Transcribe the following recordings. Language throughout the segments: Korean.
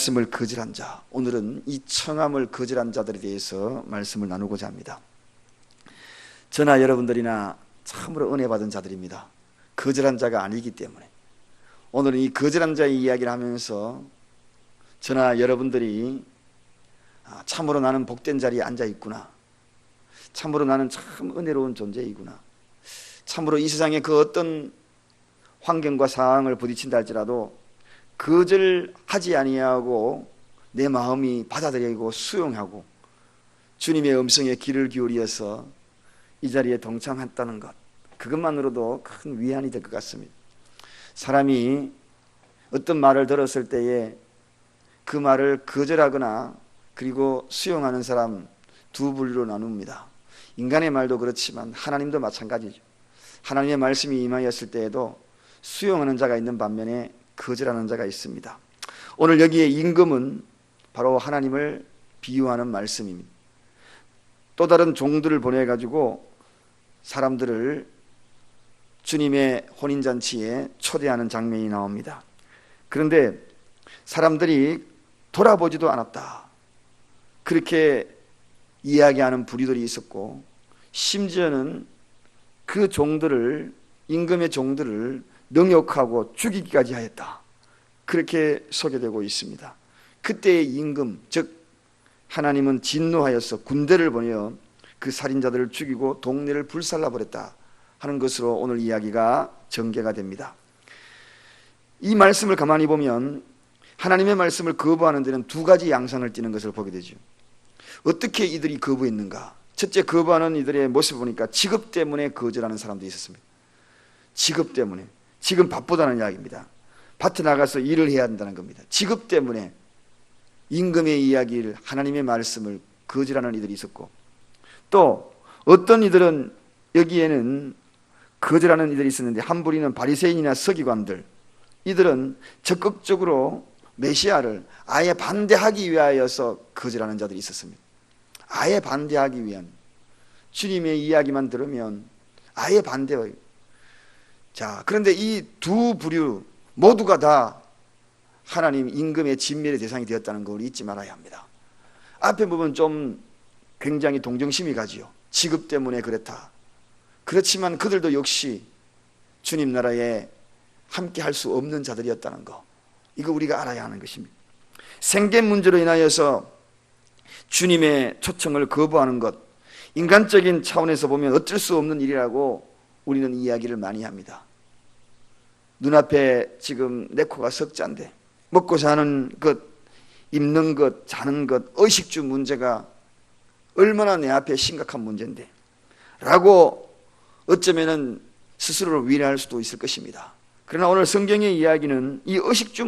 말씀을 거절한 자, 오늘은 이 청함을 거절한 자들에 대해서 말씀을 나누고자 합니다. 저나 여러분들이나 참으로 은혜 받은 자들입니다. 거절한 자가 아니기 때문에 오늘은 이 거절한 자의 이야기를 하면서 저나 여러분들이 참으로 나는 복된 자리에 앉아 있구나, 참으로 나는 참 은혜로운 존재이구나, 참으로 이 세상의 그 어떤 환경과 상황을 부딪힌다 할지라도 거절하지 아니하고 내 마음이 받아들이고 수용하고 주님의 음성에 귀를 기울여서 이 자리에 동참했다는 것, 그것만으로도 큰 위안이 될 것 같습니다. 사람이 어떤 말을 들었을 때에 그 말을 거절하거나 그리고 수용하는 사람 두 분류로 나눕니다. 인간의 말도 그렇지만 하나님도 마찬가지죠. 하나님의 말씀이 임하였을 때에도 수용하는 자가 있는 반면에 거절하는 자가 있습니다. 오늘 여기에 임금은 바로 하나님을 비유하는 말씀입니다. 또 다른 종들을 보내가지고 사람들을 주님의 혼인잔치에 초대하는 장면이 나옵니다. 그런데 사람들이 돌아보지도 않았다, 그렇게 이야기하는 부류들이 있었고, 심지어는 그 종들을, 임금의 종들을 능욕하고 죽이기까지 하였다, 그렇게 소개되고 있습니다. 그때의 임금, 즉 하나님은 진노하여서 군대를 보내어 그 살인자들을 죽이고 동네를 불살라버렸다 하는 것으로 오늘 이야기가 전개가 됩니다. 이 말씀을 가만히 보면 하나님의 말씀을 거부하는 데는 두 가지 양상을 띠는 것을 보게 되죠. 어떻게 이들이 거부했는가? 첫째, 거부하는 이들의 모습을 보니까 직업 때문에 거절하는 사람도 있었습니다. 직업 때문에, 지금 바쁘다는 이야기입니다. 밭에 나가서 일을 해야 한다는 겁니다. 직업 때문에 임금의 이야기를, 하나님의 말씀을 거절하는 이들이 있었고, 또 어떤 이들은 여기에는 거절하는 이들이 있었는데, 한 부리는 바리새인이나 서기관들, 이들은 적극적으로 메시아를 아예 반대하기 위하여서 거절하는 자들이 있었습니다. 아예 반대하기 위한, 주님의 이야기만 들으면 아예 반대해요. 자, 그런데 이 두 부류 모두가 다 하나님 임금의 진멸의 대상이 되었다는 걸 잊지 말아야 합니다. 앞에 부분 좀 굉장히 동정심이 가지요. 직업 때문에 그랬다. 그렇지만 그들도 역시 주님 나라에 함께 할 수 없는 자들이었다는 거, 이거 우리가 알아야 하는 것입니다. 생계 문제로 인하여서 주님의 초청을 거부하는 것, 인간적인 차원에서 보면 어쩔 수 없는 일이라고 우리는 이야기를 많이 합니다. 눈앞에 지금 내 코가 석자인데 먹고 사는 것, 입는 것, 자는 것, 의식주 문제가 얼마나 내 앞에 심각한 문제인데 라고 어쩌면 스스로를 위로할 수도 있을 것입니다. 그러나 오늘 성경의 이야기는 이 의식주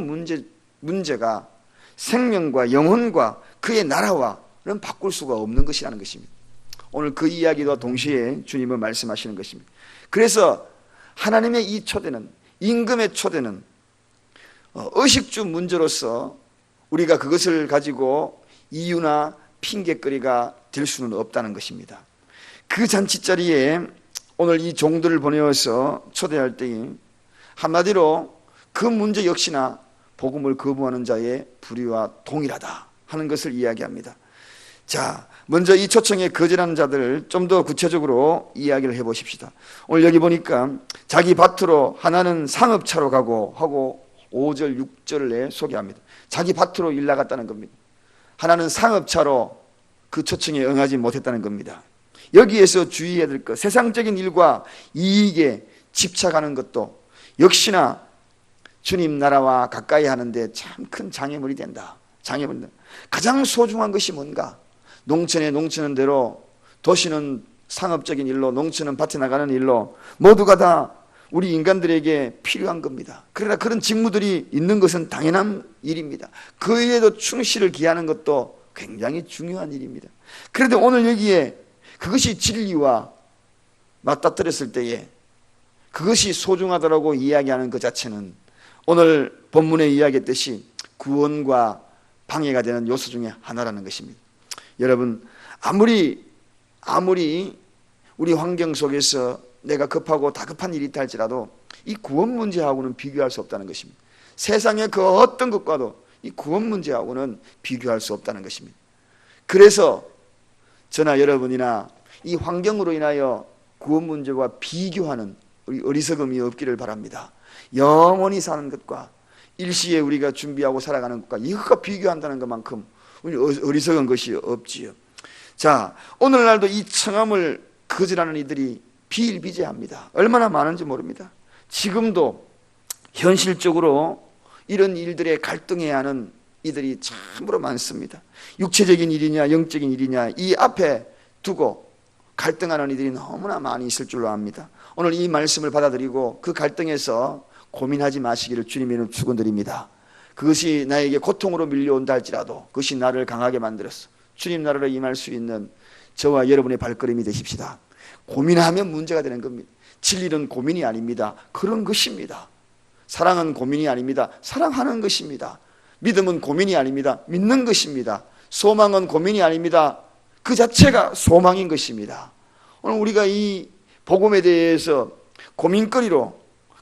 문제가 생명과 영혼과 그의 나라와는 바꿀 수가 없는 것이라는 것입니다. 오늘 그 이야기도 동시에 주님은 말씀하시는 것입니다. 그래서 하나님의 이 초대는, 임금의 초대는 의식주 문제로서 우리가 그것을 가지고 이유나 핑계거리가 될 수는 없다는 것입니다. 그 잔치자리에 오늘 이 종들을 보내어서 초대할 때에 한마디로 그 문제 역시나 복음을 거부하는 자의 부류와 동일하다 하는 것을 이야기합니다. 자, 먼저 이 초청에 거절하는 자들을 좀 더 구체적으로 이야기를 해보십시다. 오늘 여기 보니까 자기 밭으로, 하나는 상업차로 가고 하고 5절 6절에 소개합니다. 자기 밭으로 일 나갔다는 겁니다. 하나는 상업차로 그 초청에 응하지 못했다는 겁니다. 여기에서 주의해야 될 것, 세상적인 일과 이익에 집착하는 것도 역시나 주님 나라와 가까이 하는데 참 큰 장애물이 된다. 장애물이다. 가장 소중한 것이 뭔가? 농촌에 농촌은 대로, 도시는 상업적인 일로, 농촌은 밭에 나가는 일로, 모두가 다 우리 인간들에게 필요한 겁니다. 그러나 그런 직무들이 있는 것은 당연한 일입니다. 그 일에도 충실을 기하는 것도 굉장히 중요한 일입니다. 그런데 오늘 여기에 그것이 진리와 맞닥뜨렸을 때에 그것이 소중하다고 이야기하는 것 자체는 오늘 본문에 이야기했듯이 구원과 방해가 되는 요소 중에 하나라는 것입니다. 여러분, 아무리 우리 환경 속에서 내가 급하고 다급한 일이 있다 할지라도 이 구원 문제하고는 비교할 수 없다는 것입니다. 세상의 그 어떤 것과도 이 구원 문제하고는 비교할 수 없다는 것입니다. 그래서 저나 여러분이나 이 환경으로 인하여 구원 문제와 비교하는 우리 어리석음이 없기를 바랍니다. 영원히 사는 것과 일시에 우리가 준비하고 살아가는 것과 이것과 비교한다는 것만큼 우리 어리석은 것이 없지요. 자, 오늘날도 이 청함을 거절하는 이들이 비일비재합니다. 얼마나 많은지 모릅니다. 지금도 현실적으로 이런 일들에 갈등해야 하는 이들이 참으로 많습니다. 육체적인 일이냐 영적인 일이냐 이 앞에 두고 갈등하는 이들이 너무나 많이 있을 줄로 압니다. 오늘 이 말씀을 받아들이고 그 갈등에서 고민하지 마시기를 주님의 축원드립니다. 그것이 나에게 고통으로 밀려온다 할지라도 그것이 나를 강하게 만들었어. 주님 나라로 임할 수 있는 저와 여러분의 발걸음이 되십시다. 고민하면 문제가 되는 겁니다. 진리는 고민이 아닙니다. 그런 것입니다. 사랑은 고민이 아닙니다. 사랑하는 것입니다. 믿음은 고민이 아닙니다. 믿는 것입니다. 소망은 고민이 아닙니다. 그 자체가 소망인 것입니다. 오늘 우리가 이 복음에 대해서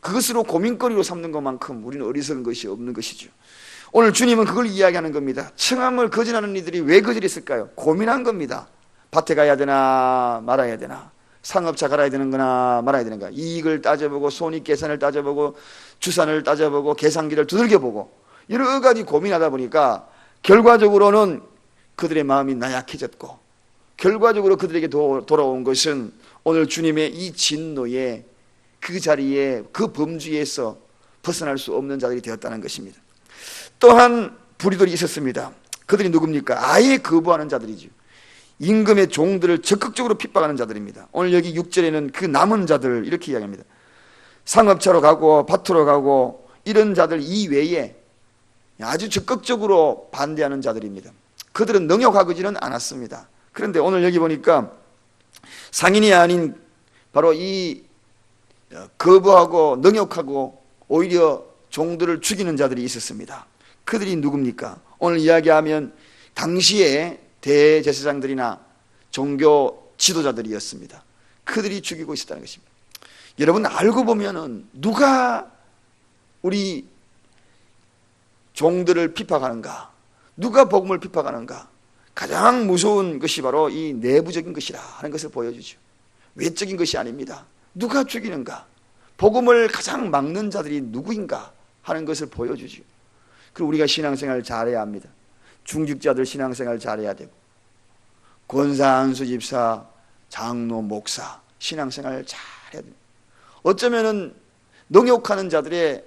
그것으로 고민거리로 삼는 것만큼 우리는 어리석은 것이 없는 것이죠. 오늘 주님은 그걸 이야기하는 겁니다. 청함을 거절하는 이들이 왜 거절했을까요? 고민한 겁니다. 밭에 가야 되나 말아야 되나, 상업차 갈아야 되는구나 말아야 되는가, 이익을 따져보고 손익계산을 따져보고 주산을 따져보고 계산기를 두들겨보고 여러 가지 고민하다 보니까 결과적으로는 그들의 마음이 나약해졌고 결과적으로 그들에게 돌아온 것은 오늘 주님의 이 진노의 그 자리에 그 범주에서 벗어날 수 없는 자들이 되었다는 것입니다. 또한 불의들이 있었습니다. 그들이 누굽니까? 아예 거부하는 자들이죠. 임금의 종들을 적극적으로 핍박하는 자들입니다. 오늘 여기 6절에는 그 남은 자들 이렇게 이야기합니다. 상업차로 가고 밭으로 가고 이런 자들 이외에 아주 적극적으로 반대하는 자들입니다. 그들은 능욕하지는 않았습니다. 그런데 오늘 여기 보니까 상인이 아닌 바로 이 거부하고 능욕하고 오히려 종들을 죽이는 자들이 있었습니다. 그들이 누굽니까? 오늘 이야기하면 당시에 대제사장들이나 종교 지도자들이었습니다. 그들이 죽이고 있었다는 것입니다. 여러분 알고 보면은 누가 우리 종들을 핍박하는가? 누가 복음을 핍박하는가? 가장 무서운 것이 바로 이 내부적인 것이라 하는 것을 보여주죠. 외적인 것이 아닙니다. 누가 죽이는가? 복음을 가장 막는 자들이 누구인가 하는 것을 보여주죠. 그리고 우리가 신앙생활을 잘해야 합니다. 중직자들 신앙생활 잘해야 되고 권사, 안수 집사, 장로, 목사 신앙생활 잘해야 됩니다. 어쩌면은 능욕하는 자들의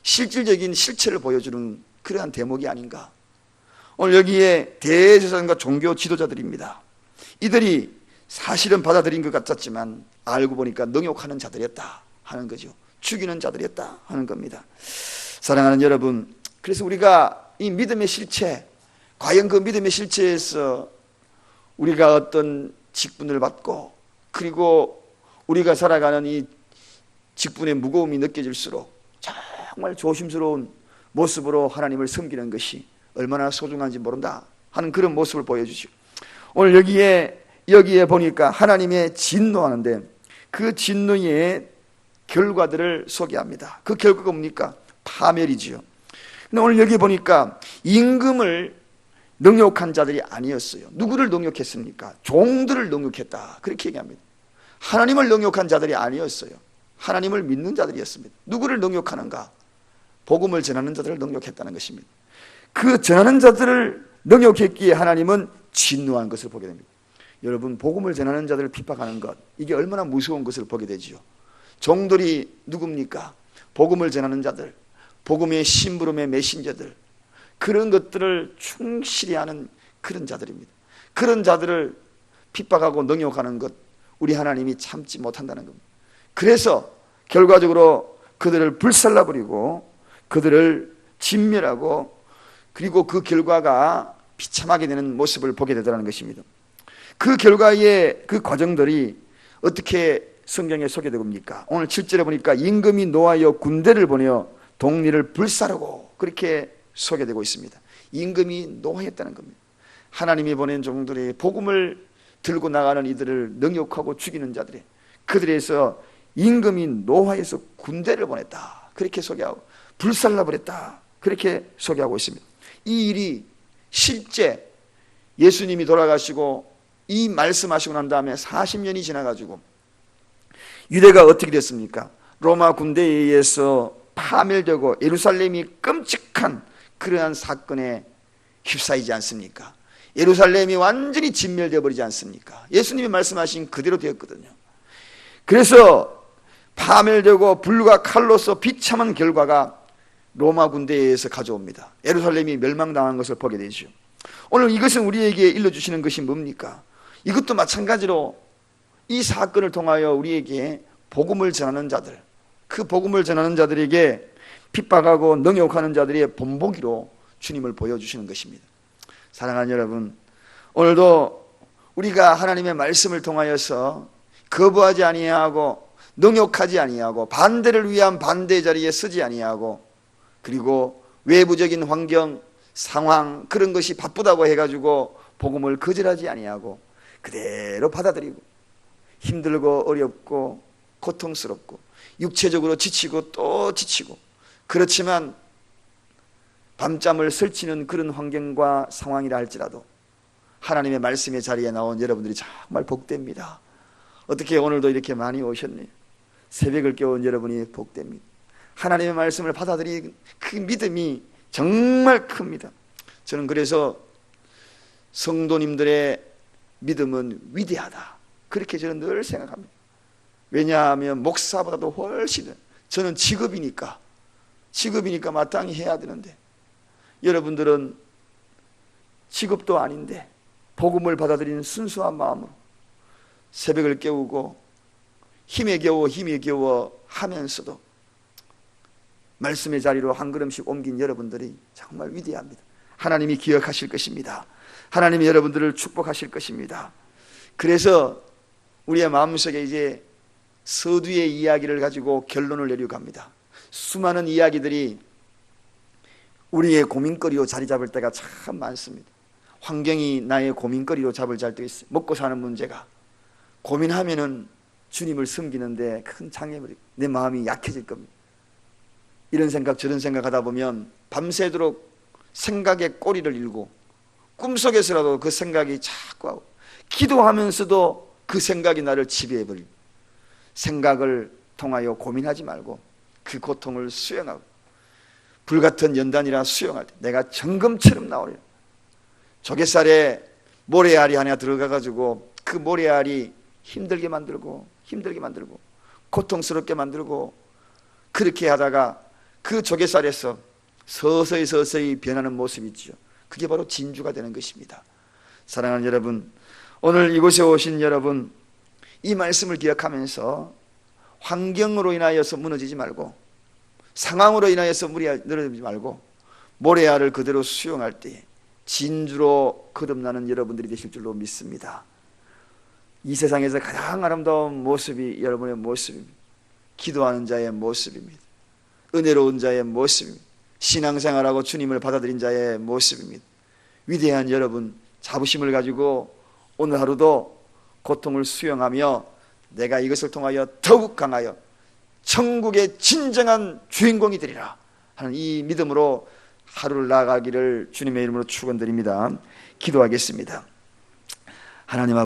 실질적인 실체를 보여주는 그러한 대목이 아닌가. 오늘 여기에 대제사장과 종교 지도자들입니다. 이들이 사실은 받아들인 것 같았지만 알고 보니까 능욕하는 자들이었다 하는 거죠. 죽이는 자들이었다 하는 겁니다. 사랑하는 여러분, 그래서 우리가 이 믿음의 실체, 과연 그 믿음의 실체에서 우리가 어떤 직분을 받고 그리고 우리가 살아가는 이 직분의 무거움이 느껴질수록 정말 조심스러운 모습으로 하나님을 섬기는 것이 얼마나 소중한지 모른다 하는 그런 모습을 보여주죠. 오늘 여기에 보니까 하나님의 진노하는데 그 진노의 결과들을 소개합니다. 그 결과가 뭡니까? 파멸이지요. 근데 오늘 여기 보니까 임금을 능욕한 자들이 아니었어요. 누구를 능욕했습니까? 종들을 능욕했다 그렇게 얘기합니다. 하나님을 능욕한 자들이 아니었어요. 하나님을 믿는 자들이었습니다. 누구를 능욕하는가? 복음을 전하는 자들을 능욕했다는 것입니다. 그 전하는 자들을 능욕했기에 하나님은 진노한 것을 보게 됩니다. 여러분 복음을 전하는 자들을 핍박하는 것 이게 얼마나 무서운 것을 보게 되지요. 종들이 누굽니까? 복음을 전하는 자들, 복음의 심부름의 메신저들, 그런 것들을 충실히 하는 그런 자들입니다. 그런 자들을 핍박하고 능욕하는 것 우리 하나님이 참지 못한다는 겁니다. 그래서 결과적으로 그들을 불살라버리고 그들을 진멸하고 그리고 그 결과가 비참하게 되는 모습을 보게 되더라는 것입니다. 그 결과의 그 과정들이 어떻게 성경에 소개되고 있습니까? 오늘 7절에 보니까 임금이 노하여 군대를 보내어 동리를 불사르고 그렇게 소개되고 있습니다. 임금이 노하였다는 겁니다. 하나님이 보낸 종들의 복음을 들고 나가는 이들을 능욕하고 죽이는 자들이 그들에서 임금이 노하여서 군대를 보냈다 그렇게 소개하고 불살라버렸다 그렇게 소개하고 있습니다. 이 일이 실제 예수님이 돌아가시고 이 말씀하시고 난 다음에 40년이 지나가지고 유대가 어떻게 됐습니까? 로마 군대에 의해서 파멸되고 예루살렘이 끔찍한 그러한 사건에 휩싸이지 않습니까? 예루살렘이 완전히 진멸되어 버리지 않습니까? 예수님이 말씀하신 그대로 되었거든요. 그래서 파멸되고 불과 칼로서 비참한 결과가 로마 군대에 의해서 가져옵니다. 예루살렘이 멸망당한 것을 보게 되죠. 오늘 이것은 우리에게 일러주시는 것이 뭡니까? 이것도 마찬가지로 이 사건을 통하여 우리에게 복음을 전하는 자들, 그 복음을 전하는 자들에게 핍박하고 능욕하는 자들의 본보기로 주님을 보여주시는 것입니다. 사랑하는 여러분, 오늘도 우리가 하나님의 말씀을 통하여서 거부하지 아니하고 능욕하지 아니하고 반대를 위한 반대의 자리에 서지 아니하고 그리고 외부적인 환경, 상황 그런 것이 바쁘다고 해가지고 복음을 거절하지 아니하고 그대로 받아들이고 힘들고 어렵고 고통스럽고 육체적으로 지치고 또 지치고 그렇지만 밤잠을 설치는 그런 환경과 상황이라 할지라도 하나님의 말씀의 자리에 나온 여러분들이 정말 복됩니다. 어떻게 오늘도 이렇게 많이 오셨네요. 새벽을 깨운 여러분이 복됩니다. 하나님의 말씀을 받아들이는 그 믿음이 정말 큽니다. 저는 그래서 성도님들의 믿음은 위대하다 그렇게 저는 늘 생각합니다. 왜냐하면 목사보다도 훨씬 저는 직업이니까 마땅히 해야 되는데 여러분들은 직업도 아닌데 복음을 받아들이는 순수한 마음으로 새벽을 깨우고 힘에 겨워 하면서도 말씀의 자리로 한 걸음씩 옮긴 여러분들이 정말 위대합니다. 하나님이 기억하실 것입니다. 하나님이 여러분들을 축복하실 것입니다. 그래서 우리의 마음속에 이제 서두의 이야기를 가지고 결론을 내려고 합니다. 수많은 이야기들이 우리의 고민거리로 자리 잡을 때가 참 많습니다. 환경이 나의 고민거리로 잡을 때도 있어요. 먹고 사는 문제가 고민하면은 주님을 섬기는데 큰 장애물이 내 마음이 약해질 겁니다. 이런 생각 저런 생각 하다 보면 밤새도록 생각의 꼬리를 일고 꿈속에서라도 그 생각이 자꾸 하고 기도하면서도 그 생각이 나를 지배해버리고 생각을 통하여 고민하지 말고 그 고통을 수용하고 불같은 연단이라 수용할 때 내가 정금처럼 나오리라. 조갯살에 모래알이 하나 들어가가지고 그 모래알이 힘들게 만들고 고통스럽게 만들고 그렇게 하다가 그 조갯살에서 서서히 변하는 모습이 있죠. 그게 바로 진주가 되는 것입니다. 사랑하는 여러분, 오늘 이곳에 오신 여러분, 이 말씀을 기억하면서 환경으로 인하여서 무너지지 말고 상황으로 인하여서 늘어지지 말고 모래알을 그대로 수용할 때 진주로 거듭나는 여러분들이 되실 줄로 믿습니다. 이 세상에서 가장 아름다운 모습이 여러분의 모습입니다. 기도하는 자의 모습입니다. 은혜로운 자의 모습입니다. 신앙생활하고 주님을 받아들인 자의 모습입니다. 위대한 여러분, 자부심을 가지고 오늘 하루도 고통을 수용하며 내가 이것을 통하여 더욱 강하여 천국의 진정한 주인공이 되리라 하는 이 믿음으로 하루를 나아가기를 주님의 이름으로 축원드립니다. 기도하겠습니다. 하나님